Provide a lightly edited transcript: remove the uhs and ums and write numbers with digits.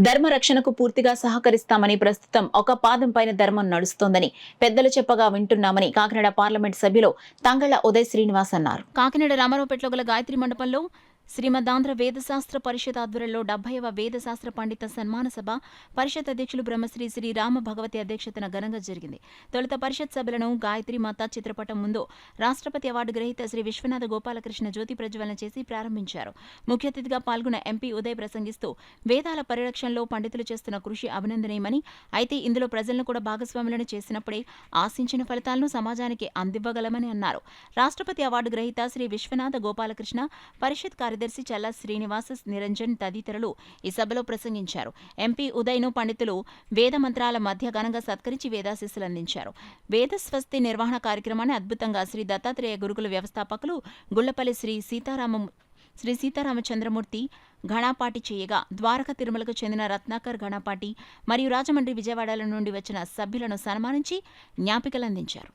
ధర్మ రక్షణకు పూర్తిగా సహకరిస్తామని, ప్రస్తుతం ఒక పాదం పైన ధర్మం నడుస్తోందని పెద్దలు చెప్పగా వింటున్నామని కాకినాడ పార్లమెంట్ సభ్యులు తంగళ్ల ఉదయ్ శ్రీనివాస్ అన్నారు. కాకినాడ రామారావుపేటలో గల గాయత్రి మండపంలో శ్రీమదాంధ్ర వేదశాస్త్ర పరిషత్ ఆధ్వర్యంలో 70వ వేదశాస్త్ర పండిత సన్మాన సభ పరిషత్ అధ్యక్షులు బ్రహ్మశ్రీ శ్రీ రామ భగవతి అధ్యక్షతన ఘనంగా జరిగింది. తొలుత పరిషత్ సభలను గాయత్రి మాత చిత్రపటం ముందు రాష్ట్రపతి అవార్డు గ్రహీత శ్రీ విశ్వనాథ గోపాలకృష్ణ జ్యోతి ప్రజ్వలన చేసి ప్రారంభించారు. ముఖ్య అతిథిగా పాల్గొన్న ఎంపీ ఉదయ్ ప్రసంగిస్తూ వేదాల పరిరక్షణలో పండితులు చేస్తున్న కృషి అభినందనీయమని, అయితే ఇందులో ప్రజలను కూడా భాగస్వాములను చేసినప్పుడే ఆశించిన ఫలితాలను సమాజానికి అందివ్వగలమని అన్నారు. రాష్ట్రపతి అవార్డు గ్రహీత శ్రీ విశ్వనాథ గోపాలకృష్ణ, పరిషత్ కార్యదర్శి చల్లా శ్రీనివాస నిరంజన్ తదితరులు ఈ సభలో ప్రసంగించారు. ఎంపీ ఉదయ్ను పండితులు వేద మంత్రాల మధ్య ఘనంగా సత్కరించి వేదాశీస్సులు అందించారు. వేదస్వస్తి నిర్వహణ కార్యక్రమాన్ని అద్భుతంగా శ్రీ దత్తాత్రేయ గురుకుల వ్యవస్థాపకులు గుళ్లపల్లి శ్రీ సీతారామచంద్రమూర్తి ఘనాపాటి చేయగా, ద్వారక తిరుమలకు చెందిన రత్నాకర్ ఘనాపాటి మరియు రాజమండ్రి, విజయవాడల నుండి వచ్చిన సభ్యులను సన్మానించి జ్ఞాపికలందించారు.